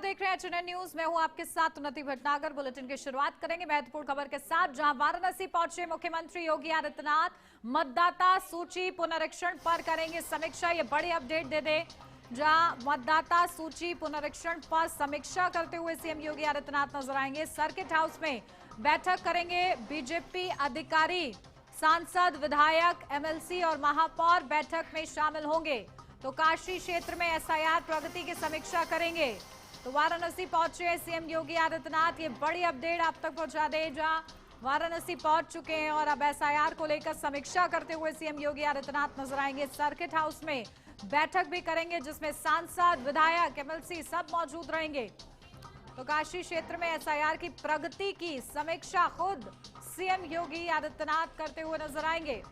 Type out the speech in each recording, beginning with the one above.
देख रहे हैं एचएनएन न्यूज। मैं हूं आपके साथ उन्नति भटनागर। बुलेटिन की शुरुआत करेंगे महत्वपूर्ण खबर के साथ, जहां वाराणसी पहुंचे मुख्यमंत्री योगी आदित्यनाथ मतदाता सूची पुनरीक्षण पर करेंगे समीक्षा। ये बड़ी अपडेट दे दे, जहां मतदाता सूची पुनरीक्षण पर समीक्षा करते हुए सीएम योगी आदित्यनाथ नजर आएंगे। सर्किट हाउस में बैठक करेंगे बीजेपी अधिकारी, सांसद, विधायक, एमएलसी और महापौर बैठक में शामिल होंगे। तो काशी क्षेत्र में एसआईआर प्रगति की समीक्षा करेंगे। तो वाराणसी पहुंचे सीएम योगी आदित्यनाथ, ये बड़ी अपडेट आप तक पहुंचा दे, जहां वाराणसी पहुंच चुके हैं और अब एसआईआर को लेकर समीक्षा करते हुए सीएम योगी आदित्यनाथ नजर आएंगे। सर्किट हाउस में बैठक भी करेंगे जिसमें सांसद, विधायक, एमएलसी सब मौजूद रहेंगे। तो काशी क्षेत्र में एसआईआर की प्रगति की समीक्षा खुद सीएम योगी आदित्यनाथ करते हुए नजर आएंगे।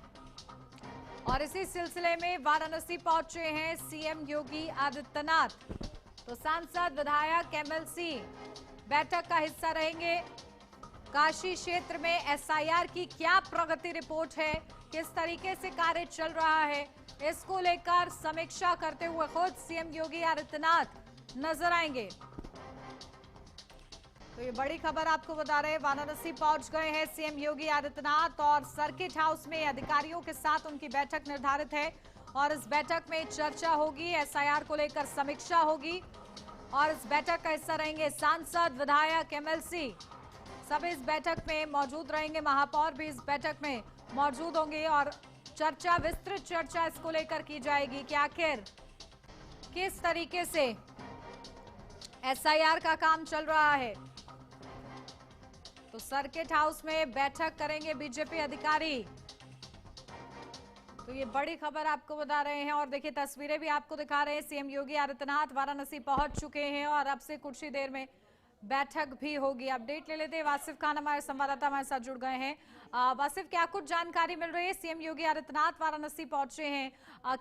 और इसी सिलसिले में वाराणसी पहुंचे हैं सीएम योगी आदित्यनाथ। तो सांसद, विधायक, एमएलसी बैठक का हिस्सा रहेंगे। काशी क्षेत्र में एसआईआर की क्या प्रगति रिपोर्ट है, किस तरीके से कार्य चल रहा है, इसको लेकर समीक्षा करते हुए खुद सीएम योगी आदित्यनाथ नजर आएंगे। तो ये बड़ी खबर आपको बता रहे हैं, वाराणसी पहुंच गए हैं सीएम योगी आदित्यनाथ और सर्किट हाउस में अधिकारियों के साथ उनकी बैठक निर्धारित है। और इस बैठक में चर्चा होगी, एसआईआर को लेकर समीक्षा होगी और इस बैठक का हिस्सा रहेंगे सांसद, विधायक, एमएलसी सब इस बैठक में मौजूद रहेंगे। महापौर भी इस बैठक में मौजूद होंगे और चर्चा, विस्तृत चर्चा इसको लेकर की जाएगी कि आखिर किस तरीके से एसआईआर का काम चल रहा है। तो सर्किट हाउस में बैठक करेंगे बीजेपी अधिकारी। तो ये बड़ी खबर आपको बता रहे हैं और देखिए तस्वीरें भी आपको दिखा रहे हैं। सीएम योगी आदित्यनाथ वाराणसी पहुंच चुके हैं और अब से कुछ ही देर में बैठक भी होगी। अपडेट ले लेते हैं, वासिफ खान हमारे संवाददाता हमारे साथ जुड़ गए हैं। वासिफ, क्या कुछ जानकारी मिल रही है? सीएम योगी आदित्यनाथ वाराणसी पहुंचे हैं,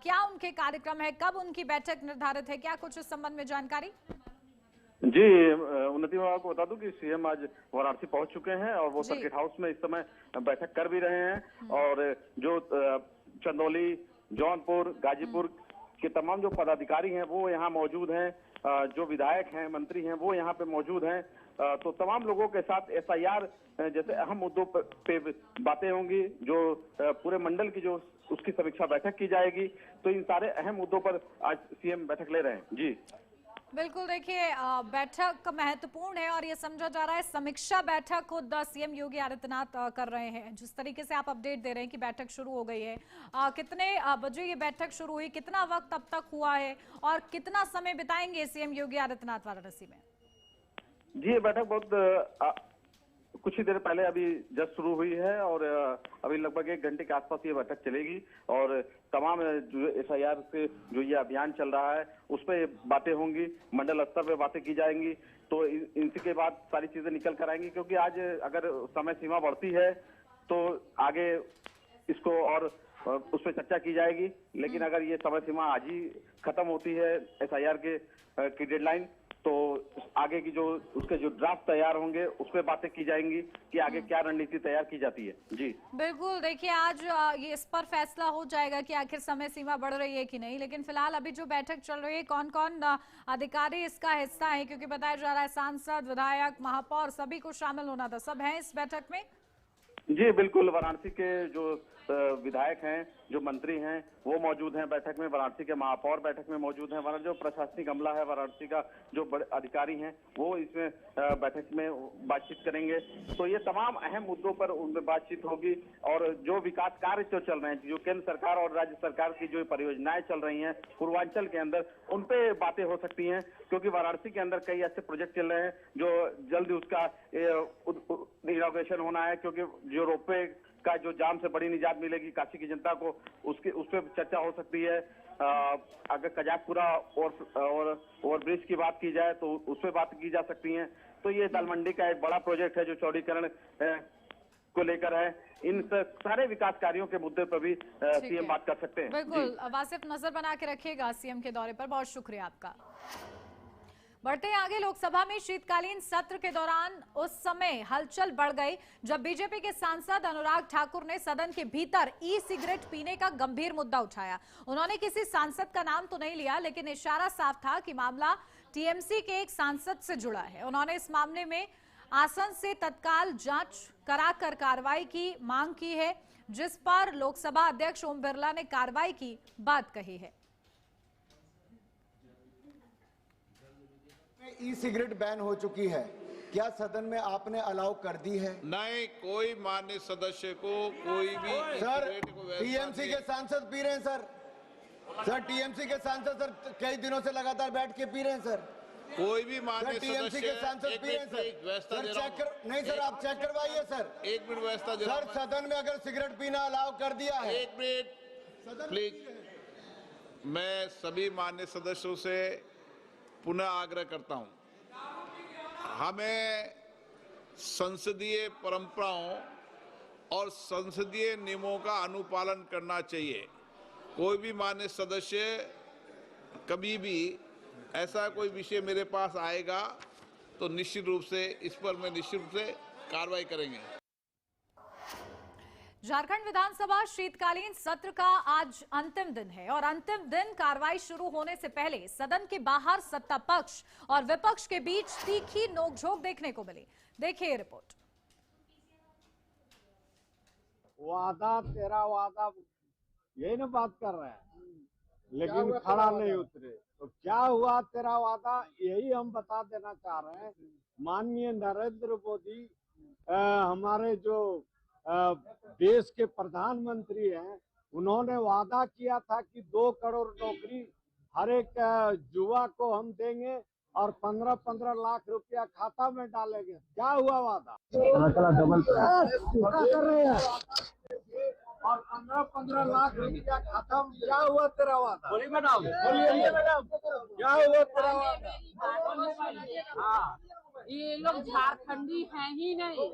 क्या उनके कार्यक्रम है, कब उनकी बैठक निर्धारित है, क्या कुछ इस संबंध में जानकारी? जी उन्नति, मैं आपको बता दूं कि सीएम आज वाराणसी पहुंच चुके हैं और वो सर्किट हाउस में इस समय बैठक कर भी रहे हैं। और जो चंदौली, जौनपुर, गाजीपुर के तमाम जो पदाधिकारी हैं वो यहाँ मौजूद हैं, जो विधायक हैं, मंत्री हैं वो यहाँ पे मौजूद हैं। तो तमाम लोगों के साथ एसआईआर जैसे अहम मुद्दों पे बातें होंगी, जो पूरे मंडल की जो उसकी समीक्षा बैठक की जाएगी। तो इन सारे अहम मुद्दों पर आज सीएम बैठक ले रहे हैं। जी बिल्कुल, देखिए बैठक महत्वपूर्ण है और ये समझा जा रहा है समीक्षा बैठक खुद सीएम योगी आदित्यनाथ कर रहे हैं। जिस तरीके से आप अपडेट दे रहे हैं कि बैठक शुरू हो गई है, कितने बजे ये बैठक शुरू हुई, कितना वक्त अब तक हुआ है और कितना समय बिताएंगे सीएम योगी आदित्यनाथ वाराणसी में? जी ये बैठक बहुत कुछ ही देर पहले अभी जस्ट शुरू हुई है और अभी लगभग 1 घंटे के आसपास ये बैठक चलेगी। और तमाम जो एसआईआर से जो ये अभियान चल रहा है उस पर बातें होंगी, मंडल स्तर पे बातें की जाएंगी। तो इनके बाद सारी चीजें निकल कर आएंगी, क्योंकि आज अगर समय सीमा बढ़ती है तो आगे इसको और उस पर चर्चा की जाएगी। लेकिन अगर ये समय सीमा आज ही खत्म होती है एसआईआर की डेडलाइन, तो आगे की जो उसके जो ड्राफ्ट तैयार होंगे उस पर बातें की जाएंगी कि आगे क्या रणनीति तैयार की जाती है। जी बिल्कुल, देखिए आज ये इस पर फैसला हो जाएगा कि आखिर समय सीमा बढ़ रही है कि नहीं। लेकिन फिलहाल अभी जो बैठक चल रही है, कौन कौन अधिकारी इसका हिस्सा है? क्योंकि बताया जा रहा है सांसद, विधायक, महापौर सभी को शामिल होना था, सब हैं इस बैठक में? जी बिल्कुल, वाराणसी के जो विधायक हैं, जो मंत्री हैं वो मौजूद हैं बैठक में, वाराणसी के महापौर बैठक में मौजूद हैं, जो प्रशासनिक अमला है वाराणसी का, जो बड़े अधिकारी हैं वो इसमें बैठक में बातचीत करेंगे। तो ये तमाम अहम मुद्दों पर उनमें बातचीत होगी और जो विकास कार्य जो चल रहे हैं, जो केंद्र सरकार और राज्य सरकार की जो परियोजनाएं चल रही हैं पूर्वांचल के अंदर, उन पे बातें हो सकती हैं। क्योंकि वाराणसी के अंदर कई ऐसे प्रोजेक्ट चल रहे हैं जो जल्द उसका इनॉग्रेशन होना है, क्योंकि जो रोपवे का जो जाम से बड़ी निजात मिलेगी काशी की जनता को, उस पर चर्चा हो सकती है। अगर कजाकपुरा और ब्रिज की बात की जाए तो उस पर बात की जा सकती है। तो ये दाल मंडी का एक बड़ा प्रोजेक्ट है जो चौड़ीकरण को लेकर है। इन सारे विकास कार्यों के मुद्दे पर भी सीएम बात कर सकते हैं। बिल्कुल, वासिफ नजर बना के रखिएगा सीएम के दौरे पर। बहुत शुक्रिया आपका। बढ़ते हैं आगे। लोकसभा में शीतकालीन सत्र के दौरान उस समय हलचल बढ़ गई जब बीजेपी के सांसद अनुराग ठाकुर ने सदन के भीतर ई सिगरेट पीने का गंभीर मुद्दा उठाया। उन्होंने किसी सांसद का नाम तो नहीं लिया, लेकिन इशारा साफ था कि मामला टीएमसी के एक सांसद से जुड़ा है। उन्होंने इस मामले में आसन से तत्काल जांच कराकर कार्रवाई की मांग की है, जिस पर लोकसभा अध्यक्ष ओम बिरला ने कार्रवाई की बात कही है। ई सिगरेट बैन हो चुकी है, क्या सदन में आपने अलाउ कर दी है? नहीं, कोई मान्य सदस्य को कोई भी सर, सिगरेट को वैसा टीएमसी के सांसद पी रहे हैं सर टीएमसी के सांसद सर कई दिनों से लगातार बैठ के पी रहे हैं सर। कोई भी मान्य टीएमसी के सांसद पी रहे हैं सर चेक कर, नहीं सर आप चेक करवाइए सर। एक मिनट व्यवस्था दे सर सदन में अगर सिगरेट पीना अलाउ कर दिया है। एक मिनट प्लीज। मैं सभी मान्य सदस्यों से पुनः आग्रह करता हूं, हमें संसदीय परंपराओं और संसदीय नियमों का अनुपालन करना चाहिए। कोई भी मान्य सदस्य कभी भी ऐसा कोई विषय मेरे पास आएगा तो निश्चित रूप से इस पर मैं निश्चित रूप से कार्रवाई करेंगे। झारखंड विधानसभा शीतकालीन सत्र का आज अंतिम दिन है और अंतिम दिन कार्रवाई शुरू होने से पहले सदन के बाहर सत्ता पक्ष और विपक्ष के बीच तीखी नोकझोंक देखने को मिली। देखिए रिपोर्ट। वादा तेरा वादा, यही ना बात कर रहे हैं, लेकिन खड़ा नहीं उतरे। तो क्या हुआ तेरा वादा, यही हम बता देना चाह रहे हैं। माननीय नरेंद्र मोदी हमारे जो देश के प्रधानमंत्री हैं, उन्होंने वादा किया था कि 2 करोड़ नौकरी हर एक युवा को हम देंगे और 15-15 लाख रुपया खाता में डालेंगे। क्या हुआ वादा? कर रहे हैं और 15-15 लाख रुपया खाता में, क्या हुआ तेरा वादा? बोलिए मैडम, बोलिए मैडम, क्या हुआ तेरा वादा? हाँ, ये लोग झारखंडी हैं ही नहीं,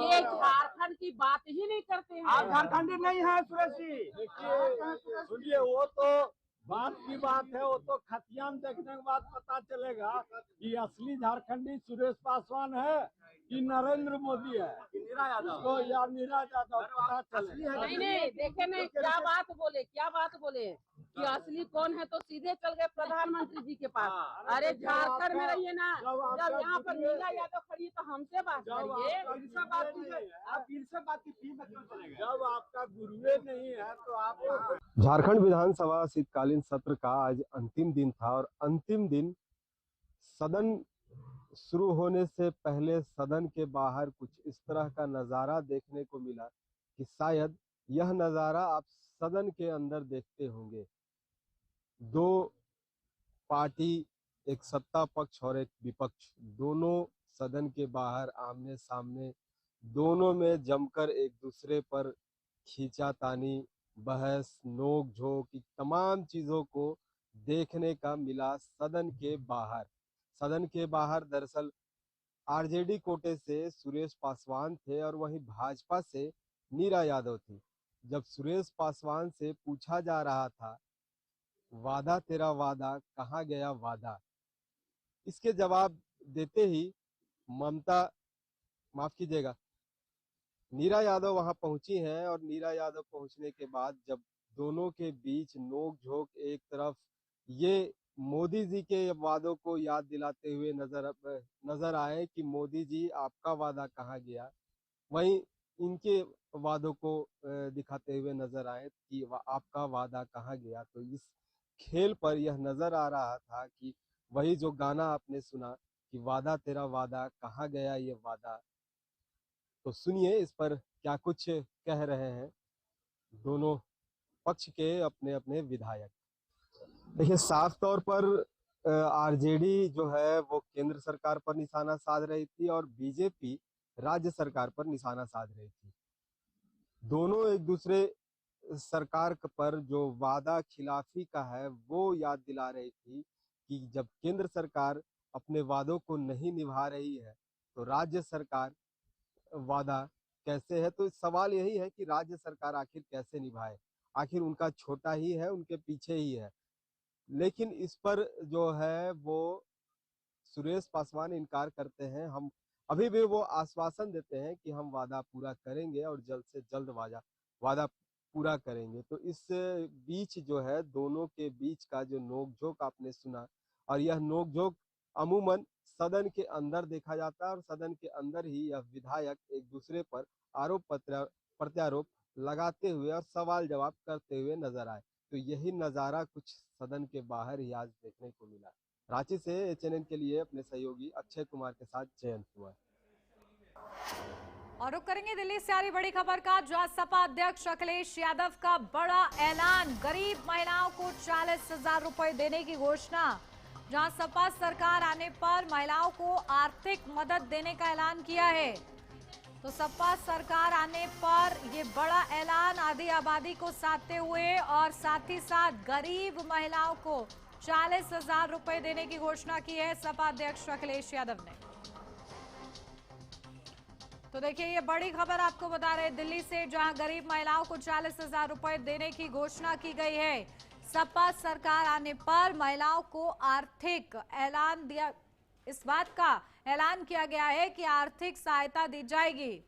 ये झारखंड की बात ही नहीं करते हैं। आप झारखंडी नहीं है सुरेश जी? देखिए सुनिए, वो तो बात की बात है, वो तो खतियान देखने के बाद पता चलेगा कि असली झारखंडी सुरेश पासवान है कि नरेंद्र मोदी है, नीरा यादव तो या नीरा यादव, पता चलेगा। नहीं देखे नहीं, क्या बात बोले कि असली कौन है, तो सीधे चल गए प्रधानमंत्री जी के पास। अरे झारखंड में रहिए ना, जब यहाँ पर नीरा यादव खड़ी तो हमसे बात करिए। जब आपका गुरुए नहीं है तो आप। झारखंड विधानसभा शीतकालीन सत्र का आज अंतिम दिन था और अंतिम दिन सदन शुरू होने से पहले सदन के बाहर कुछ इस तरह का नज़ारा देखने को मिला कि शायद यह नज़ारा आप सदन के अंदर देखते होंगे। 2 पार्टी, एक सत्ता पक्ष और एक विपक्ष, दोनों सदन के बाहर आमने सामने, दोनों में जमकर एक दूसरे पर खींचातानी, बहस, नोक झोंक, तमाम चीजों को देखने का मिला सदन के बाहर। सदन के बाहर दरअसल आरजेडी कोटे से सुरेश पासवान थे और वहीं भाजपा से नीरा यादव थी। जब सुरेश पासवान से पूछा जा रहा था, वादा तेरा वादा, कहाँ गया वादा, इसके जवाब देते ही माफ कीजिएगा, नीरा यादव वहां पहुंची हैं और नीरा यादव पहुंचने के बाद जब दोनों के बीच नोक झोंक, एक तरफ ये मोदी जी के वादों को याद दिलाते हुए नजर आए कि मोदी जी आपका वादा कहाँ गया, वहीं इनके वादों को दिखाते हुए नजर आए कि आपका वादा कहाँ गया। तो इस खेल पर यह नजर आ रहा था कि वही जो गाना आपने सुना कि वादा तेरा वादा, कहाँ गया ये वादा। तो सुनिए इस पर क्या कुछ कह रहे हैं दोनों पक्ष के अपने अपने विधायक। देखिए, साफ तौर पर आरजेडी जो है वो केंद्र सरकार पर निशाना साध रही थी और बीजेपी राज्य सरकार पर निशाना साध रही थी। दोनों एक दूसरे सरकार पर जो वादा खिलाफी का है वो याद दिला रही थी कि जब केंद्र सरकार अपने वादों को नहीं निभा रही है तो राज्य सरकार वादा कैसे है। तो सवाल यही है कि राज्य सरकार आखिर कैसे निभाए, आखिर उनका छोटा ही है, उनके पीछे ही है। लेकिन इस पर जो है वो सुरेश पासवान इनकार करते हैं। हम अभी भी वो आश्वासन देते हैं कि हम वादा पूरा करेंगे और जल्द से जल्द वादा पूरा करेंगे। तो इस बीच जो है दोनों के बीच का जो नोकझोंक आपने सुना और यह नोकझोंक अमूमन सदन के अंदर देखा जाता है और सदन के अंदर ही यह विधायक एक दूसरे पर आरोप प्रत्यारोप लगाते हुए और सवाल जवाब करते हुए नजर आए। तो यही नजारा कुछ सदन के बाहर ही आज देखने को मिला। रांची से एचएनएन के लिए अपने सहयोगी अक्षय कुमार के साथ जयंत कुमार। और रुक करेंगे दिल्ली से आ रही बड़ी खबर का, जहां सपा अध्यक्ष अखिलेश यादव का बड़ा ऐलान, गरीब महिलाओं को 40,000 रुपए देने की घोषणा। जहां सपा सरकार आने पर महिलाओं को आर्थिक मदद देने का ऐलान किया है। तो सपा सरकार आने पर ये बड़ा ऐलान आधी आबादी को साधते हुए और साथ ही साथ गरीब महिलाओं को 40,000 रुपए देने की घोषणा की है सपा अध्यक्ष अखिलेश यादव ने। तो देखिए ये बड़ी खबर आपको बता रहे दिल्ली से, जहां गरीब महिलाओं को 40,000 रुपए देने की घोषणा की गई है। सपा सरकार आने पर महिलाओं को आर्थिक ऐलान दिया, इस बात का ऐलान किया गया है कि आर्थिक सहायता दी जाएगी।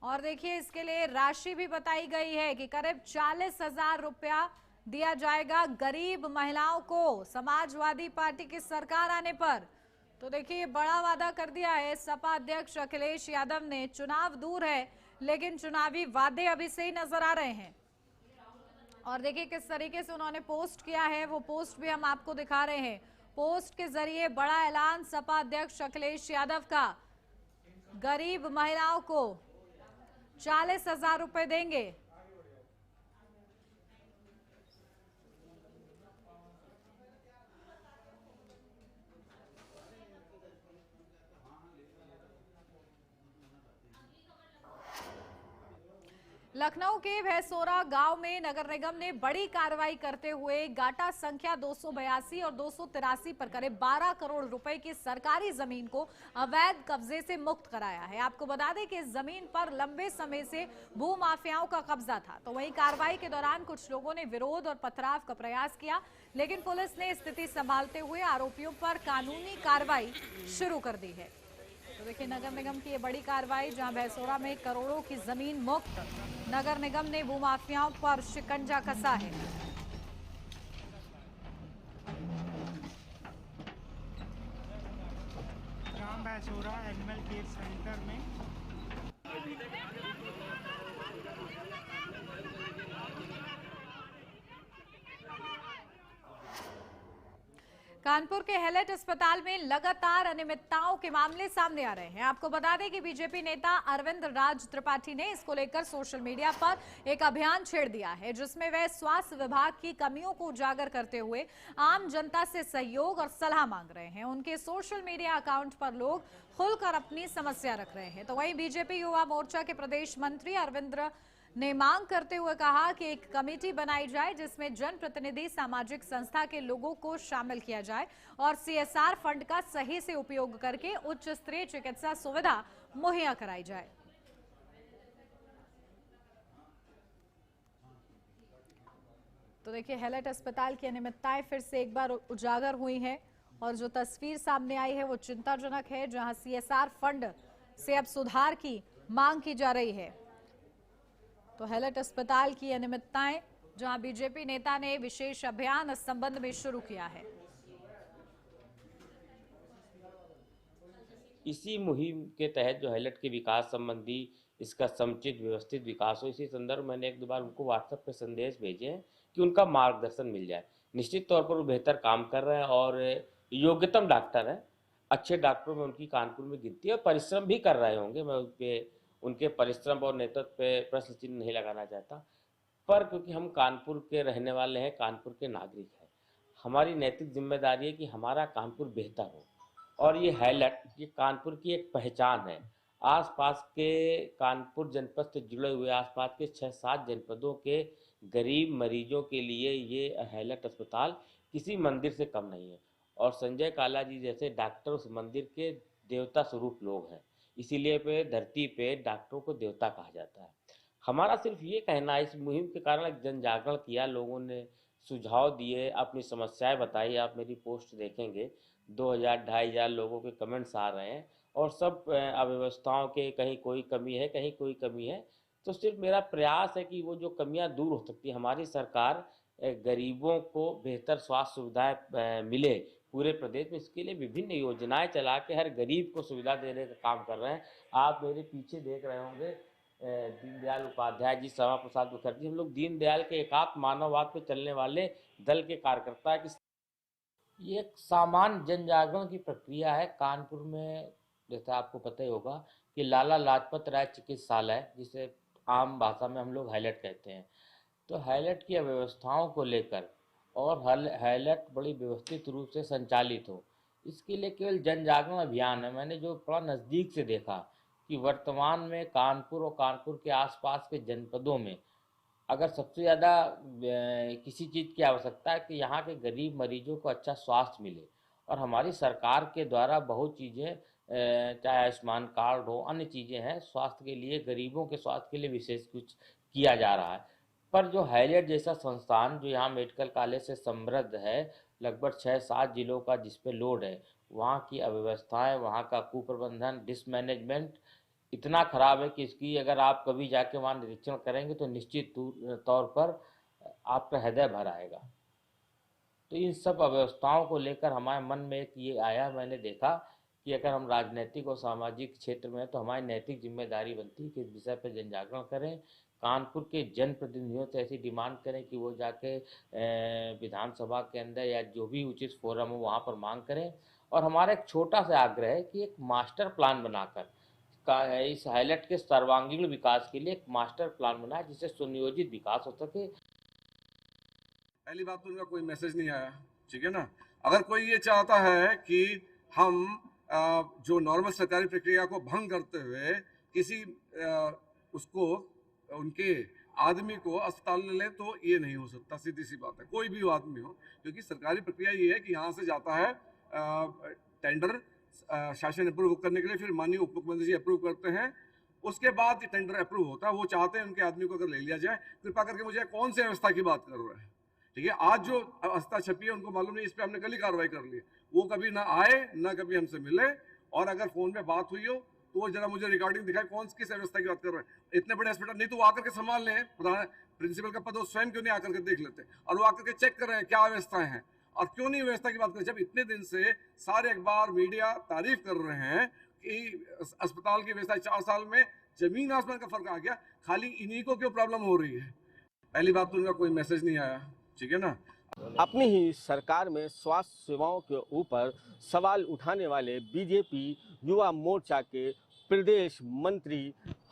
और देखिए इसके लिए राशि भी बताई गई है कि करीब 40,000 रुपया दिया जाएगा गरीब महिलाओं को समाजवादी पार्टी की सरकार आने पर। तो देखिए बड़ा वादा कर दिया है सपा अध्यक्ष अखिलेश यादव ने। चुनाव दूर है लेकिन चुनावी वादे अभी से ही नजर आ रहे हैं। और देखिए किस तरीके से उन्होंने पोस्ट किया है, वो पोस्ट भी हम आपको दिखा रहे हैं। पोस्ट के जरिए बड़ा ऐलान सपा अध्यक्ष अखिलेश यादव का, गरीब महिलाओं को 40,000 रुपए देंगे। लखनऊ के भैंसोरा गांव में नगर निगम ने बड़ी कार्रवाई करते हुए गाटा संख्या 282 और 283 पर करीब 12 करोड़ रुपए की सरकारी जमीन को अवैध कब्जे से मुक्त कराया है। आपको बता दें कि इस जमीन पर लंबे समय से भूमाफियाओं का कब्जा था। तो वहीं कार्रवाई के दौरान कुछ लोगों ने विरोध और पथराव का प्रयास किया, लेकिन पुलिस ने स्थिति संभालते हुए आरोपियों पर कानूनी कार्रवाई शुरू कर दी है। तो देखिए नगर निगम की ये बड़ी कार्रवाई, जहां भैंसोरा में करोड़ों की जमीन मुक्त, नगर निगम ने भूमाफियाओं पर शिकंजा कसा है। ग्राम भैंसोरा एनिमल केयर सेंटर में कानपुर के हेलेट अस्पताल में लगातार अनियमितताओं के मामले सामने आ रहे हैं। आपको बता दें कि बीजेपी नेता अरविंद राज त्रिपाठी ने इसको लेकर सोशल मीडिया पर एक अभियान छेड़ दिया है, जिसमें वह स्वास्थ्य विभाग की कमियों को उजागर करते हुए आम जनता से सहयोग और सलाह मांग रहे हैं। उनके सोशल मीडिया अकाउंट पर लोग खुलकर अपनी समस्या रख रहे हैं। तो वहीं बीजेपी युवा मोर्चा के प्रदेश मंत्री अरविंद ने मांग करते हुए कहा कि एक कमेटी बनाई जाए जिसमें जनप्रतिनिधि, सामाजिक संस्था के लोगों को शामिल किया जाए और सीएसआर फंड का सही से उपयोग करके उच्च स्तरीय चिकित्सा सुविधा मुहैया कराई जाए। तो देखिए हेलेट अस्पताल की अनियमितताएं फिर से एक बार उजागर हुई हैं और जो तस्वीर सामने आई है वो चिंताजनक है, जहां सीएसआर फंड से अब सुधार की मांग की जा रही है। तो हेलेट अस्पताल की अनियमितताएं, जहां बीजेपी नेता ने विशेष अभियान इस संबंध में शुरू किया है। इसी मुहिम के तहत जो हेलेट के विकास संबंधी इसका समुचित व्यवस्थित विकास हो, इसी संदर्भ मैंने एक दो बार उनको व्हाट्सएप पे संदेश भेजे हैं कि उनका मार्गदर्शन मिल जाए। निश्चित तौर पर वो बेहतर काम कर रहे हैं और योग्यतम डॉक्टर है, अच्छे डॉक्टरों में उनकी कानपुर में गिनती है और परिश्रम भी कर रहे होंगे। मैं उनके परिश्रम और नेतृत्व पे प्रश्न चिन्ह नहीं लगाना चाहता, पर क्योंकि हम कानपुर के रहने वाले हैं, कानपुर के नागरिक हैं, हमारी नैतिक जिम्मेदारी है कि हमारा कानपुर बेहतर हो। और ये हेलेट ये कानपुर की एक पहचान है। आसपास के कानपुर जनपद से जुड़े हुए आसपास के 6-7 जनपदों के गरीब मरीजों के लिए ये हेलेट अस्पताल किसी मंदिर से कम नहीं है। और संजय काला जी जैसे डॉक्टर उस मंदिर के देवता स्वरूप लोग हैं, इसीलिए पे धरती पे डॉक्टरों को देवता कहा जाता है। हमारा सिर्फ ये कहना है, इस मुहिम के कारण एक जन जागरण किया, लोगों ने सुझाव दिए, अपनी समस्याएं बताई। आप मेरी पोस्ट देखेंगे 2000-2500 लोगों के कमेंट्स आ रहे हैं और सब अव्यवस्थाओं के, कहीं कोई कमी है, कहीं कोई कमी है। तो सिर्फ मेरा प्रयास है कि वो जो कमियां दूर हो सकती है। हमारी सरकार गरीबों को बेहतर स्वास्थ्य सुविधाएं मिले, पूरे प्रदेश में। इसके लिए विभिन्न योजनाएं चला के हर गरीब को सुविधा देने का काम कर रहे हैं। आप मेरे पीछे देख रहे होंगे दीनदयाल उपाध्याय जी, श्यामा प्रसाद मुखर्जी, हम लोग दीनदयाल के एकात्म मानववाद पे चलने वाले दल के कार्यकर्ता है। ये एक सामान्य जन जागरण की प्रक्रिया है। कानपुर में जैसे आपको पता ही होगा कि लाला लाजपत राय चिकित्सालय, जिसे आम भाषा में हम लोग हाईलेट कहते हैं, तो हाईलेट की अव्यवस्थाओं को लेकर और हाईलेट बड़ी व्यवस्थित रूप से संचालित हो, इसके लिए केवल जन जागरण अभियान है। मैंने जो थोड़ा नज़दीक से देखा कि वर्तमान में कानपुर और कानपुर के आसपास के जनपदों में अगर सबसे ज़्यादा किसी चीज़ की आवश्यकता है कि यहाँ के गरीब मरीजों को अच्छा स्वास्थ्य मिले, और हमारी सरकार के द्वारा बहुत चीज़ें, चाहे आयुष्मान कार्ड हो, अन्य चीज़ें हैं स्वास्थ्य के लिए, गरीबों के स्वास्थ्य के लिए विशेष कुछ किया जा रहा है। पर जो हाईलेट जैसा संस्थान जो यहाँ मेडिकल कॉलेज से समृद्ध है, लगभग 6-7 जिलों का जिस पे लोड है, वहाँ की अव्यवस्थाएं, वहाँ का कुप्रबंधन, डिसमैनेजमेंट इतना खराब है कि इसकी अगर आप कभी जाके वहाँ निरीक्षण करेंगे तो निश्चित तौर पर आपका हृदय भर आएगा। तो इन सब अव्यवस्थाओं को लेकर हमारे मन में एक ये आया, मैंने देखा कि अगर हम राजनीतिक और सामाजिक क्षेत्र में, तो हमारी नैतिक जिम्मेदारी बनती है कि इस विषय पर जन जागरण करें। कानपुर के जनप्रतिनिधियों से ऐसी डिमांड करें कि वो जाके विधानसभा के अंदर या जो भी उचित फोरम हो वहाँ पर मांग करें। और हमारा एक छोटा सा आग्रह है कि एक मास्टर प्लान बनाकर इस हाईलेट के सर्वांगीण विकास के लिए एक मास्टर प्लान बनाए, जिससे सुनियोजित विकास हो सके। पहली बात तो उनका कोई मैसेज नहीं आया, ठीक है ना। अगर कोई ये चाहता है कि हम जो नॉर्मल सरकारी प्रक्रिया को भंग करते हुए किसी उसको उनके आदमी को अस्पताल ले ले, तो ये नहीं हो सकता। सीधी सी बात है, कोई भी आदमी हो, क्योंकि सरकारी प्रक्रिया ये है कि यहाँ से जाता है टेंडर, शासन अप्रूव करने के लिए, फिर माननीय उप मुख्यमंत्री जी अप्रूव करते हैं, उसके बाद ये टेंडर अप्रूव होता है। वो चाहते हैं उनके आदमी को अगर ले लिया जाए। कृपा करके मुझे कौन सी व्यवस्था की बात कर रहे हैं, ठीक है। आज जो अवस्था छपी है उनको मालूम नहीं, इस पर हमने कल ही कार्रवाई कर ली। वो कभी ना आए ना कभी हमसे मिले, और अगर फोन में बात हुई हो तो वो जरा मुझे रिकॉर्डिंग दिखाए कौन किस व्यवस्था की बात कर रहे हैं। इतने बड़े हॉस्पिटल नहीं तो वो आकर के संभाल लें, प्रधान प्रिंसिपल का पद, वो स्वयं क्यों नहीं आकर के देख लेते, और वो आकर के चेक कर रहे हैं क्या व्यवस्थाएं हैं, और क्यों नहीं व्यवस्था की बात करें। जब इतने दिन से सारे अखबार मीडिया तारीफ कर रहे हैं कि अस्पताल की व्यवस्था 4 साल में जमीन आसमान का फर्क आ गया, खाली इन्हीं को क्यों प्रॉब्लम हो रही है। पहली बात तो उनका कोई मैसेज नहीं आया, ठीक है ना। अपनी ही सरकार में स्वास्थ्य सेवाओं के ऊपर सवाल उठाने वाले बीजेपी युवा मोर्चा के प्रदेश मंत्री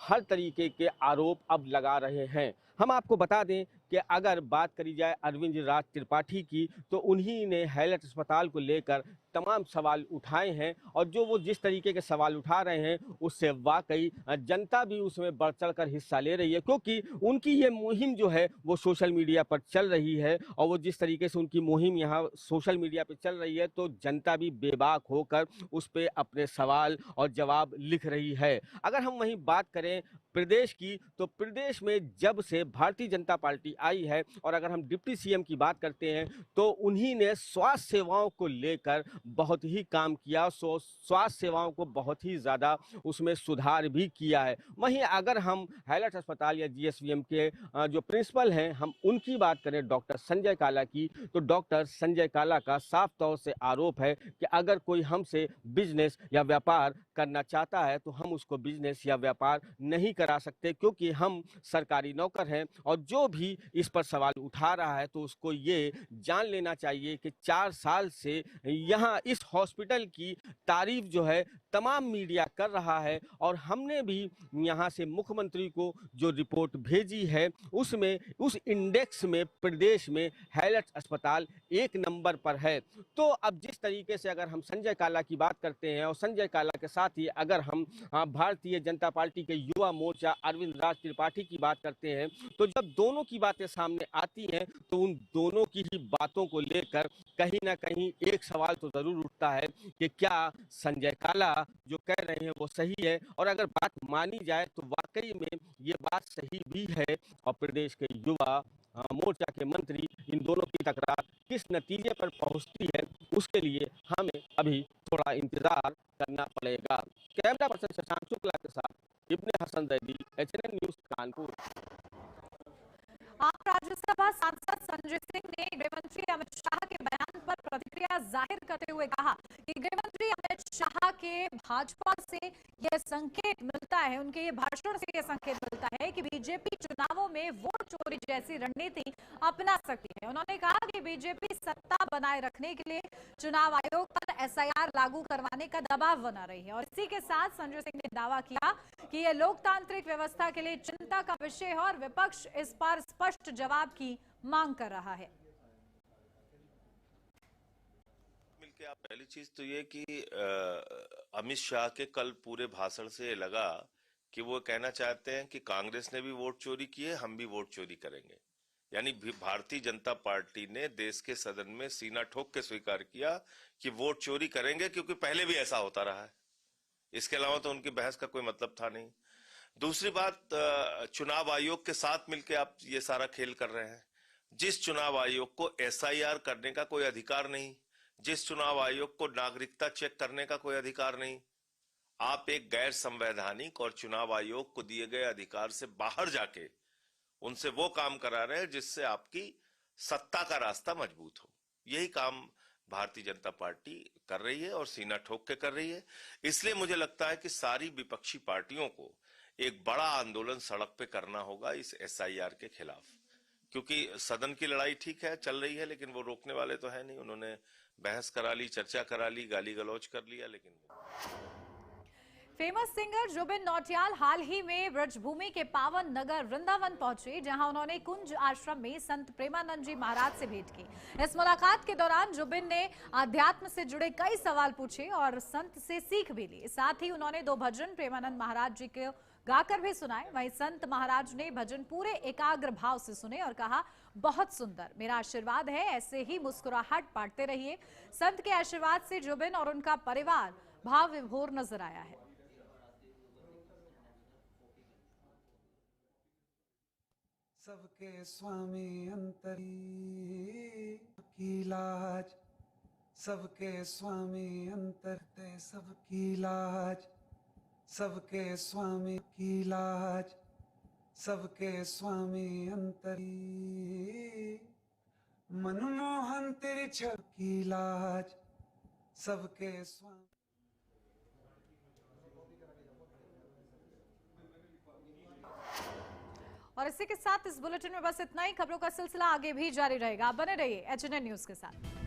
हर तरीके के आरोप अब लगा रहे हैं। हम आपको बता दें कि अगर बात करी जाए अरविंद राज त्रिपाठी की, तो उन्हीं ने हाईलेट अस्पताल को लेकर तमाम सवाल उठाए हैं, और जो वो जिस तरीके के सवाल उठा रहे हैं उससे वाकई जनता भी उसमें बढ़ चढ़ कर हिस्सा ले रही है, क्योंकि उनकी ये मुहिम जो है वो सोशल मीडिया पर चल रही है, और वो जिस तरीके से उनकी मुहिम यहाँ सोशल मीडिया पर चल रही है, तो जनता भी बेबाक होकर उस पर अपने सवाल और जवाब लिख रही है। अगर हम वहीं बात करें प्रदेश की, तो प्रदेश में जब से भारतीय जनता पार्टी आई है, और अगर हम डिप्टी सीएम की बात करते हैं, तो उन्हीं ने स्वास्थ्य सेवाओं को लेकर बहुत ही काम किया, स्वास्थ्य सेवाओं को बहुत ही ज़्यादा उसमें सुधार भी किया है। वहीं अगर हम हाईलेट अस्पताल या जीएसवीएम के जो प्रिंसिपल हैं, हम उनकी बात करें डॉक्टर संजय काला की, तो डॉक्टर संजय काला का साफ तौर से आरोप है कि अगर कोई हमसे बिजनेस या व्यापार करना चाहता है तो हम उसको बिजनेस या व्यापार नहीं करा सकते, क्योंकि हम सरकारी नौकर हैं। और जो भी इस पर सवाल उठा रहा है तो उसको ये जान लेना चाहिए कि 4 साल से यहाँ इस हॉस्पिटल की तारीफ जो है तमाम मीडिया कर रहा है, और हमने भी यहाँ से मुख्यमंत्री को जो रिपोर्ट भेजी है उसमें उस इंडेक्स में प्रदेश में हाईलेट अस्पताल 1 नंबर पर है। तो अब जिस तरीके से अगर हम संजय काला की बात करते हैं, और संजय काला के साथ ही अगर हम भारतीय जनता पार्टी के युवा मोर्चा अरविंद राज त्रिपाठी की बात करते हैं, तो जब दोनों की बातें सामने आती हैं तो उन दोनों की ही बातों को लेकर कहीं ना कहीं एक सवाल तो जरूर उठता है कि क्या संजय काला जो कह रहे हैं वो सही है, और अगर बात मानी जाए तो वाकई में ये बात सही भी है, और प्रदेश के युवा मोर्चा के मंत्री इन दोनों की तकरार किस नतीजे पर पहुंचती है उसके लिए हमें अभी थोड़ा इंतजार करना पड़ेगा। कैमरा पर्सन शशांक शुक्ला के साथ इब्ने हसन दैदी, HNN न्यूज कानपुर। आप राज्यसभा सांसद संजय सिंह ने गृह मंत्री अमित शाह के बयान पर प्रतिक्रिया जाहिर करते हुए कहा कि भाजपा से यह संकेत मिलता है, उनके ये भाषण से यह संकेत मिलता है कि बीजेपी चुनावों में वोट चोरी जैसी रणनीति अपना सकती है। उन्होंने कहा कि बीजेपी सत्ता बनाए रखने के लिए चुनाव आयोग पर एसआईआर लागू करवाने का दबाव बना रही है। और इसी के साथ संजय सिंह ने दावा किया कि यह लोकतांत्रिक व्यवस्था के लिए चिंता का विषय है और विपक्ष इस पर स्पष्ट जवाब की मांग कर रहा है। पहली चीज तो ये कि अमित शाह के कल पूरे भाषण से लगा कि वो कहना चाहते हैं कि कांग्रेस ने भी वोट चोरी की है, हम भी वोट चोरी करेंगे। यानी भारतीय जनता पार्टी ने देश के सदन में सीना ठोक के स्वीकार किया कि वोट चोरी करेंगे, क्योंकि पहले भी ऐसा होता रहा है। इसके अलावा तो उनकी बहस का कोई मतलब था नहीं। दूसरी बात, चुनाव आयोग के साथ मिलकर आप ये सारा खेल कर रहे हैं। जिस चुनाव आयोग को एसआईआर करने का कोई अधिकार नहीं, जिस चुनाव आयोग को नागरिकता चेक करने का कोई अधिकार नहीं, आप एक गैर संवैधानिक और चुनाव आयोग को दिए गए अधिकार से बाहर जाके उनसे वो काम करा रहे हैं जिससे आपकी सत्ता का रास्ता मजबूत हो। यही काम भारतीय जनता पार्टी कर रही है और सीना ठोक के कर रही है। इसलिए मुझे लगता है कि सारी विपक्षी पार्टियों को एक बड़ा आंदोलन सड़क पे करना होगा इस एसआईआर के खिलाफ, क्योंकि सदन की लड़ाई ठीक है, चल रही है, लेकिन वो रोकने वाले तो है नहीं। उन्होंने बहस करा ली, चर्चा करा ली, गाली गलौज कर लिया, लेकिन फेमस सिंगर जुबिन नौटियाल हाल ही में ब्रजभूमि के पावन नगर वृंदावन पहुंचे, जहां उन्होंने कुंज आश्रम में संत प्रेमानंद जी महाराज से भेंट की। इस मुलाकात के दौरान जुबिन ने आध्यात्म से जुड़े कई सवाल पूछे और संत से सीख भी ली। साथ ही उन्होंने 2 भजन प्रेमानंद महाराज जी के गाकर भी सुनाए। वहीं संत महाराज ने भजन पूरे एकाग्र भाव से सुने और कहा, बहुत सुंदर, मेरा आशीर्वाद है, ऐसे ही मुस्कुराहट बांटते रहिए। संत के आशीर्वाद से जुबिन और उनका परिवार भाव विभोर नजर आया है। सबके स्वामी अंतरी की लाज, सबके स्वामी अंतरते सबकी लाज, सबके स्वामी की लाज, सबके स्वामी अंतरी मनमोहन तिरछ की लाज, सबके स्वामी। और इसी के साथ इस बुलेटिन में बस इतना ही। खबरों का सिलसिला आगे भी जारी रहेगा। आप बने रहिए एचएनएन न्यूज के साथ।